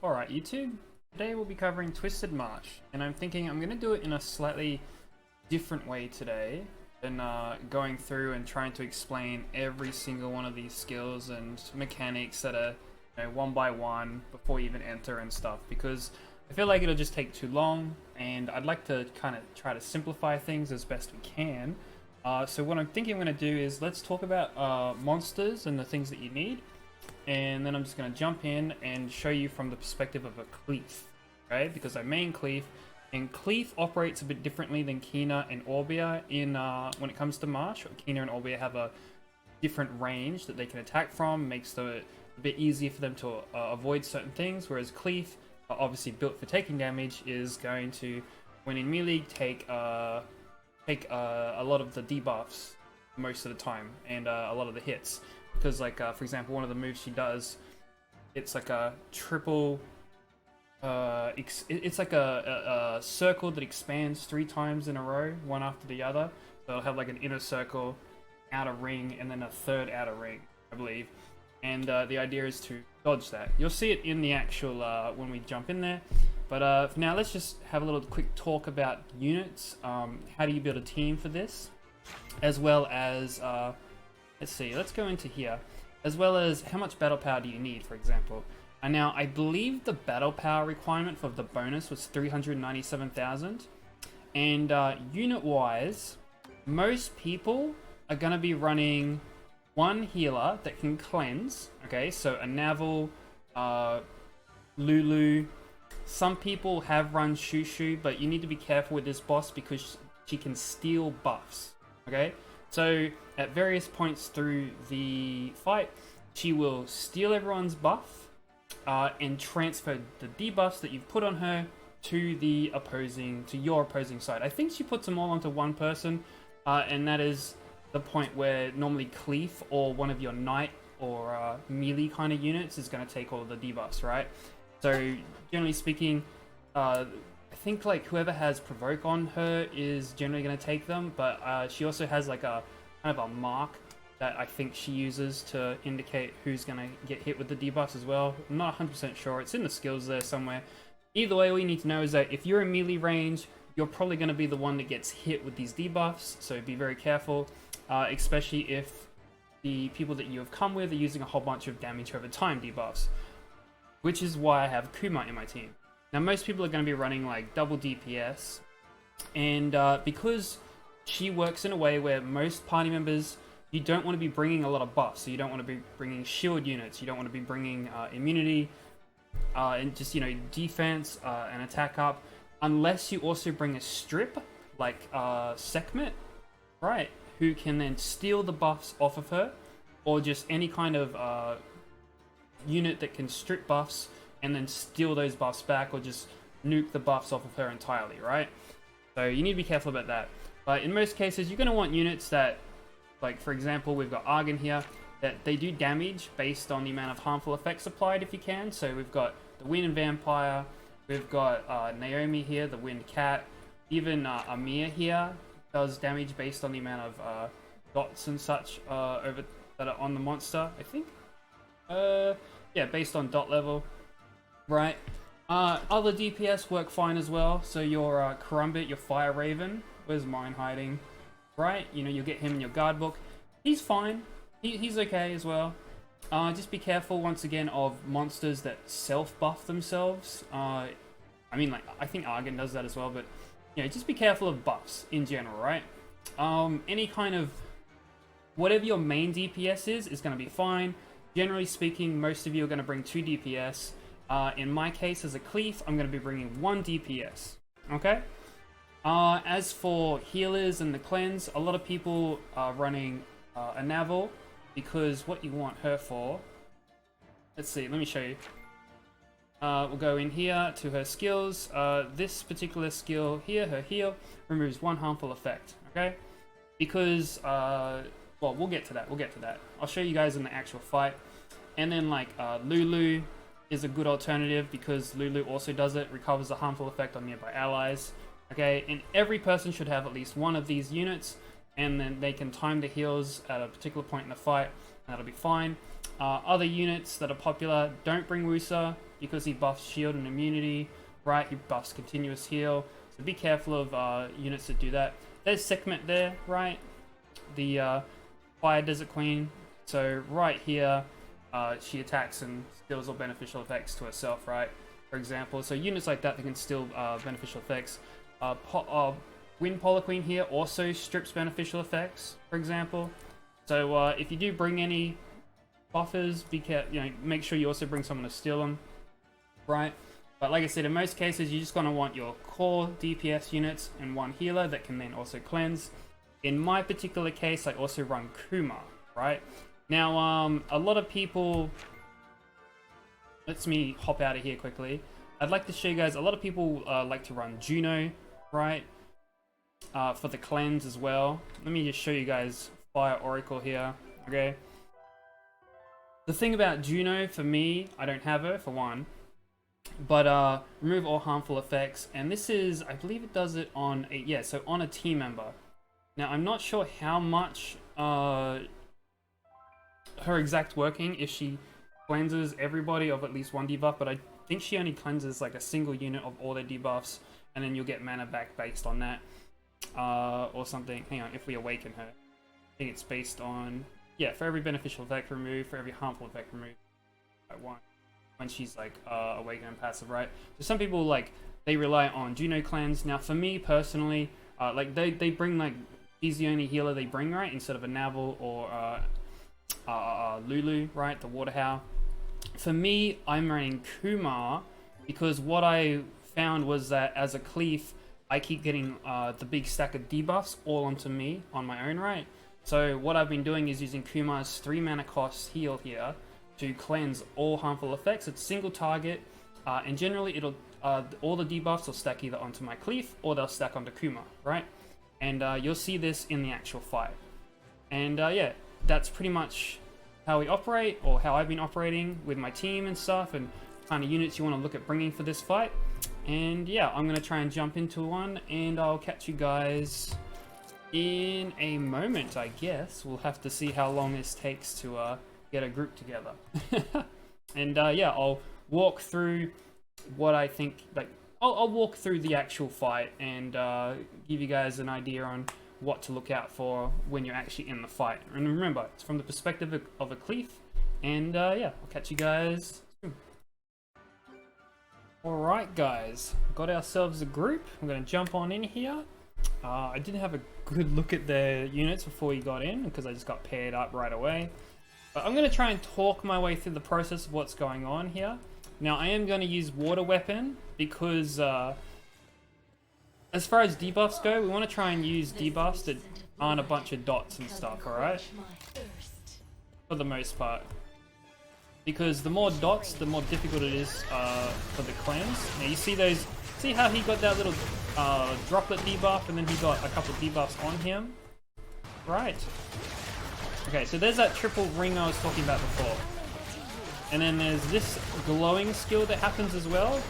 Alright YouTube, today we'll be covering Twisted Marsh, and I'm thinking I'm going to do it in a slightly different way today than going through and trying to explain every single one of these skills and mechanics that are one by one before you even enter and stuff, because I feel like it'll just take too long and I'd like to kind of try to simplify things as best we can. So what I'm thinking I'm going to do is let's talk about monsters and the things that you need. And then I'm just going to jump in and show you from the perspective of a Cleef, okay? Because I main Cleef, and Cleef operates a bit differently than Kina and Orbia in when it comes to Marsh. Kina and Orbia have a different range that they can attack from, makes it a bit easier for them to avoid certain things, whereas Cleef, obviously built for taking damage, is going to, when in melee, take a lot of the debuffs most of the time, and a lot of the hits. Because, like, for example, one of the moves she does, it's like a triple, it's like a circle that expands 3 times in a row, one after the other. So it'll have like an inner circle, outer ring, and then a third outer ring, I believe. And the idea is to dodge that. You'll see it in the actual, when we jump in there. But for now, let's just have a little quick talk about units. How do you build a team for this? As well as, let's see, let's go into here. As well as how much battle power do you need, for example. And now, I believe the battle power requirement for the bonus was 397,000. And unit-wise, most people are going to be running one healer that can cleanse. Okay, so a Navel, Lulu. Some people have run Shushu, but you need to be careful with this boss because she can steal buffs. Okay? So, at various points through the fight, she will steal everyone's buff and transfer the debuffs that you've put on her to your opposing side. I think she puts them all onto one person, and that is the point where normally Cleef or one of your knight or melee kind of units is going to take all of the debuffs, right? So, generally speaking, I think like whoever has provoke on her is generally going to take them, but she also has like a kind of a mark that I think she uses to indicate who's going to get hit with the debuffs as well. I'm not 100% sure. It's in the skills there somewhere. Either way, all you need to know is that if you're in melee range, you're probably going to be the one that gets hit with these debuffs, so be very careful, especially if the people that you have come with are using a whole bunch of damage over time debuffs, which is why I have Kuma in my team. Now, most people are going to be running like double DPS, and because she works in a way where most party members, you don't want to be bringing a lot of buffs, so you don't want to be bringing shield units, you don't want to be bringing immunity, and just, defense and attack up, unless you also bring a strip, like Sekhmet, right, who can then steal the buffs off of her, or just any kind of unit that can strip buffs and then steal those buffs back, or just nuke the buffs off of her entirely, right? So you need to be careful about that. But in most cases, you're going to want units that, like for example, we've got Argon here, that they do damage based on the amount of harmful effects applied if you can. So we've got the Wind Vampire, we've got Naomi here, the Wind Cat, even Amir here does damage based on the amount of dots and such that are on the monster, I think. Yeah, based on dot level, right? Other DPS work fine as well. So your Karumbit, your Fire Raven, where's mine hiding? Right, you'll get him in your guard book. He's fine. He's okay as well. Just be careful once again of monsters that self-buff themselves. I mean, like, I think Argon does that as well, but just be careful of buffs in general, right? Any kind of whatever your main DPS is going to be fine. Generally speaking, most of you are going to bring 2 DPS. In my case, as a Cleef, I'm going to be bringing 1 DPS. Okay? As for healers and the cleanse, a lot of people are running a Navel, because what you want her for... Let's see, let me show you. We'll go in here to her skills. This particular skill here, her heal, removes 1 harmful effect. Okay? Because... well, we'll get to that. I'll show you guys in the actual fight. And then, like, Lulu is a good alternative because Lulu also does it, recovers the harmful effect on nearby allies. Okay, and every person should have at least one of these units, and then they can time the heals at a particular point in the fight that'll be fine. Other units that are popular, don't bring Wusa because he buffs shield and immunity, right? He buffs continuous heal. So be careful of units that do that. There's Sekhmet there, right? The Fire Desert Queen. So right here, she attacks and steals all beneficial effects to herself, right? For example, so units like that can steal beneficial effects. Wind Polar Queen here also strips beneficial effects, for example. So if you do bring any buffers, be careful. Make sure you also bring someone to steal them, right? But like I said, in most cases, you're just gonna want your core DPS units and one healer that can then also cleanse. In my particular case, I also run Kuma, right? Now, a lot of people. Let me hop out of here quickly. I'd like to show you guys. A lot of people like to run Juno, right? For the cleanse as well. Let me just show you guys Fire Oracle here. Okay. The thing about Juno, for me, I don't have her, for one. But remove all harmful effects. And this is, I believe it does it on a, so on a team member. Now, I'm not sure how much her exact working, if she cleanses everybody of at least one debuff, but I think she only cleanses like a single unit of all their debuffs, and then you'll get mana back based on that. Or something. Hang on, if we awaken her. I think it's based on, for every beneficial effect removed, for every harmful effect removed, one. When she's like awakened and passive, right? So some people they rely on Juno cleanse. Now for me personally, they bring he's the only healer they bring, right? Instead of a Navel or Lulu, right? The Water Howl. For me, I'm running Kumar because what I found was that as a cleave, I keep getting the big stack of debuffs all onto me on my own, right? So what I've been doing is using Kumar's 3 mana cost heal here to cleanse all harmful effects. It's single target, and generally it'll all the debuffs will stack either onto my cleave or they'll stack onto Kuma, right? And you'll see this in the actual fight. And that's pretty much how we operate, or how I've been operating with my team and stuff, and kind of units you want to look at bringing for this fight. And I'm gonna try and jump into one, and I'll catch you guys in a moment, I guess. We'll have to see how long this takes to get a group together. And I'll walk through what I think, I'll walk through the actual fight and give you guys an idea on what to look out for when you're actually in the fight. And remember, it's from the perspective of a cleave. And I'll catch you guys soon. Alright guys, got ourselves a group. I'm going to jump on in here. I didn't have a good look at the units before we got in because I just got paired up right away. But I'm going to try and talk my way through the process of what's going on here. Now I am going to use Water Weapon because as far as debuffs go, we want to try and use debuffs that aren't a bunch of dots and stuff, alright? For the most part. Because the more dots, the more difficult it is for the cleanse. Now you see those, see how he got that little droplet debuff and then he got a couple of debuffs on him? Right. Okay, so there's that triple ring I was talking about before. And then there's this glowing skill that happens as well.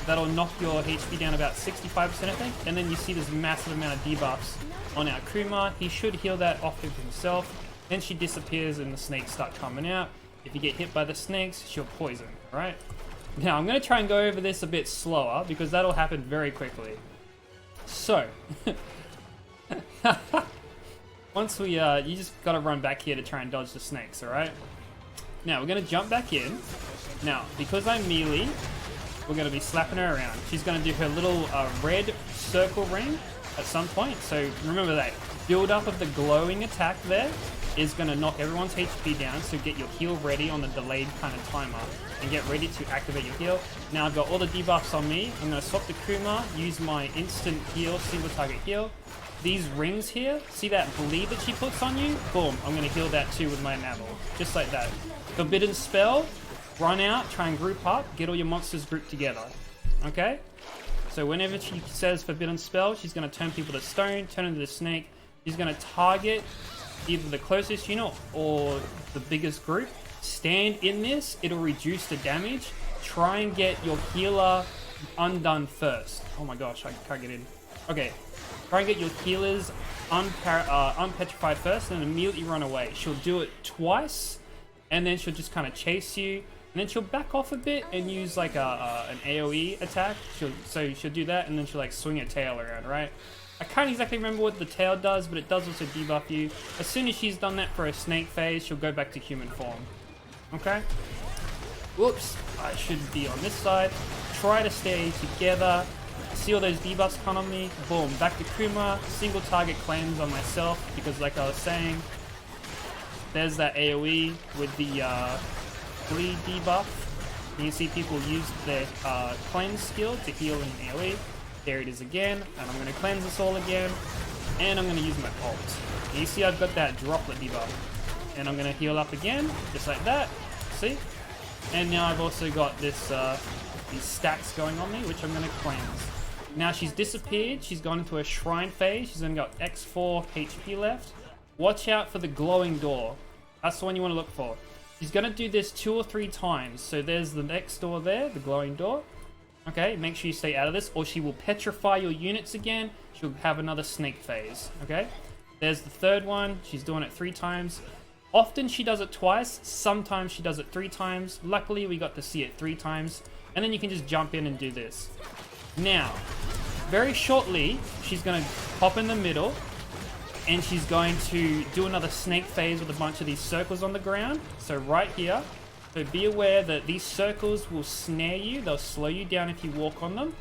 That'll knock your HP down about 65%, I think. And then you see this massive amount of debuffs on our Kuma. He should heal that off of himself. Then she disappears and the snakes start coming out. If you get hit by the snakes, she'll poison, right? Now, I'm going to try and go over this a bit slower because that'll happen very quickly. So, once we, you just got to run back here to try and dodge the snakes, alright? Now, we're going to jump back in. Now, because I'm melee, we're going to be slapping her around. She's going to do her little red circle ring at some point. So, remember that build up of the glowing attack there is going to knock everyone's HP down, so get your heal ready on the delayed kind of timer and get ready to activate your heal. Now I've got all the debuffs on me. I'm going to swap the Kuma, use my instant heal, single target heal. These rings here, see that bleed that she puts on you? Boom, I'm going to heal that too with my Navel. Just like that. Forbidden Spell, run out, try and group up, get all your monsters grouped together. Okay? So whenever she says Forbidden Spell, she's going to turn people to stone, turn into the snake. She's going to target either the closest unit or the biggest group. Stand in this, it'll reduce the damage. Try and get your healer undone first. Oh my gosh, I can't get in. Okay, try and get your healers unpetrified first and immediately run away. She'll do it twice, and then she'll just kind of chase you, and then she'll back off a bit and use like an AoE attack. So she'll do that, and then she'll like swing her tail around, right? I can't exactly remember what the tail does, but it does also debuff you. As soon as she's done that for a snake phase, she'll go back to human form. Okay? Whoops, I should be on this side. Try to stay together. See all those debuffs come on me. Boom, back to Kuma. Single target cleanse on myself, because like I was saying, there's that AoE with the bleed debuff. You see people use their cleanse skill to heal in AoE. There it is again, and I'm going to cleanse this all again, and I'm going to use my ult. And you see I've got that droplet debuff, and I'm going to heal up again, just like that, see? And now I've also got this these stacks going on me, which I'm going to cleanse. Now she's disappeared, she's gone into a shrine phase, she's only got X4 HP left. Watch out for the glowing door, that's the one you want to look for. She's going to do this 2 or 3 times, so there's the next door there, the glowing door. Okay, make sure you stay out of this, or she will petrify your units again. She'll have another snake phase, okay? There's the third one. She's doing it 3 times. Often she does it twice. Sometimes she does it 3 times. Luckily, we got to see it 3 times. And then you can just jump in and do this. Now, very shortly, she's going to pop in the middle, and she's going to do another snake phase with a bunch of these circles on the ground. So right here. So be aware that these circles will snare you, they'll slow you down if you walk on them,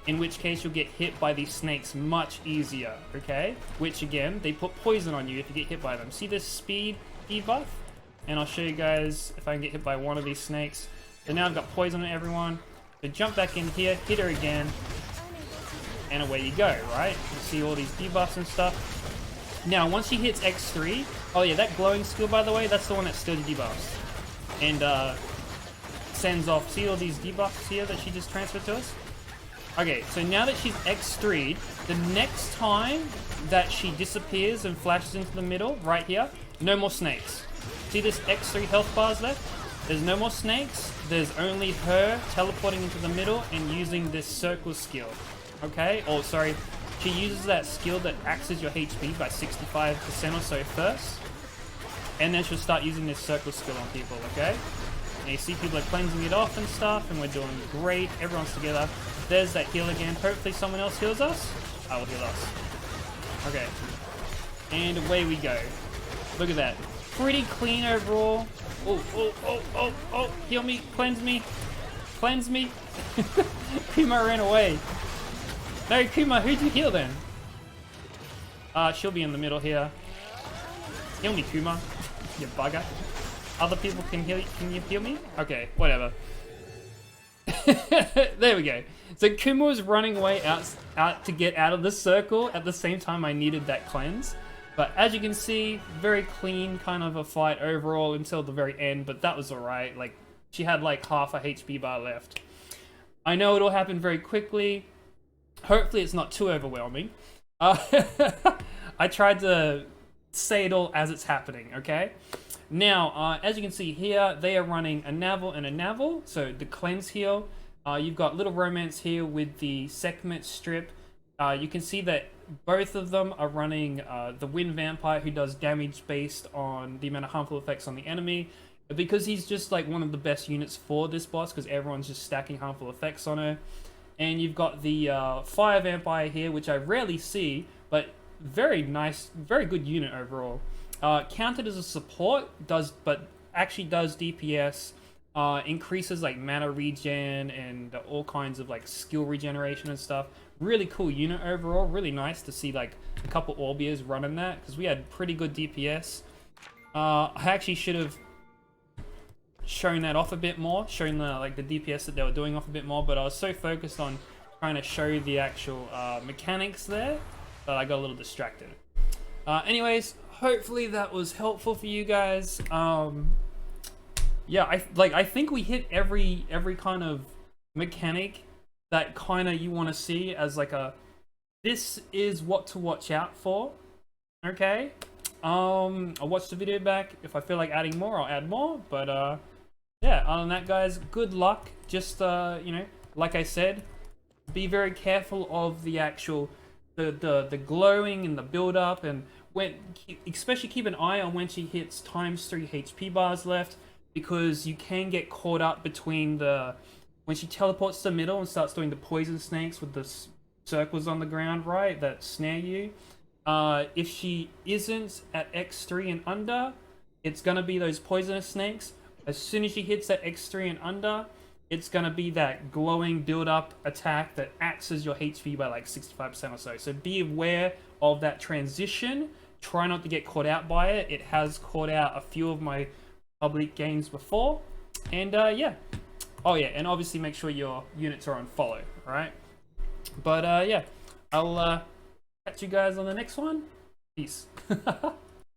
in which case you'll get hit by these snakes much easier, okay? Which again, they put poison on you if you get hit by them. See this speed debuff? And I'll show you guys if I can get hit by one of these snakes. So now I've got poison on everyone. So jump back in here, hit her again, and away you go, right? You see all these debuffs and stuff. Now, once she hits X3, oh yeah, that glowing skill, by the way, that's the one that still debuffs. And sends off, see all these debuffs here that she just transferred to us? Okay, so now that she's X3'd, the next time that she disappears and flashes into the middle, right here, no more snakes. See this X3 health bars left? There's no more snakes, there's only her teleporting into the middle and using this circle skill. Okay, or sorry, she uses that skill that axes your HP by 65% or so first. And then she'll start using this circle skill on people, okay? And you see people are cleansing it off and stuff, and we're doing great. Everyone's together. There's that heal again. Hopefully someone else heals us. I will heal us. Okay. And away we go. Look at that. Pretty clean overall. Oh. Heal me. Cleanse me. Cleanse me. Kuma ran away. No, Kuma, who'd you heal then? She'll be in the middle here. Heal me, Kuma. You bugger. Other people can heal. Can you heal me? Okay, whatever. There we go. So Kuma was running away out to get out of the circle at the same time I needed that cleanse. But as you can see, very clean kind of a fight overall until the very end, but that was alright. Like, she had like half a HP bar left. I know it'll happen very quickly. Hopefully it's not too overwhelming. I tried to say it all as it's happening, okay? Now, as you can see here, they are running a Navel and a Navel, so the cleanse heal. You've got Little Romance here with the Sekhmet strip. You can see that both of them are running the Wind Vampire, who does damage based on the amount of harmful effects on the enemy, because he's just like one of the best units for this boss, because everyone's just stacking harmful effects on her. And you've got the Fire Vampire here, which I rarely see, but very nice, very good unit overall. Counted as a support, but actually does DPS, increases like mana regen and all kinds of like skill regeneration and stuff. Really cool unit overall, really nice to see like a couple Orbias running that, because we had pretty good DPS. I actually should have shown that off a bit more, showing the like the DPS that they were doing off a bit more, but I was so focused on trying to show the actual mechanics there that I got a little distracted. Anyways, hopefully that was helpful for you guys. Yeah, I think we hit every kind of mechanic that kind of you want to see as like a, this is what to watch out for. Okay, I'll watch the video back. If I feel like adding more, I'll add more, but yeah, other than that, guys, good luck. Just you know, like I said, be very careful of the actual the glowing and the build up, and when especially keep an eye on when she hits ×3 HP bars left, because you can get caught up between when she teleports to the middle and starts doing the poison snakes with the circles on the ground, right, that snare you. If she isn't at X3 and under, it's gonna be those poisonous snakes. As soon as she hits that X3 and under, it's gonna be that glowing build-up attack that axes your HP by like 65% or so. So be aware of that transition. Try not to get caught out by it. It has caught out a few of my public games before. And yeah. Oh yeah, and obviously make sure your units are on follow, right? But yeah, I'll catch you guys on the next one. Peace.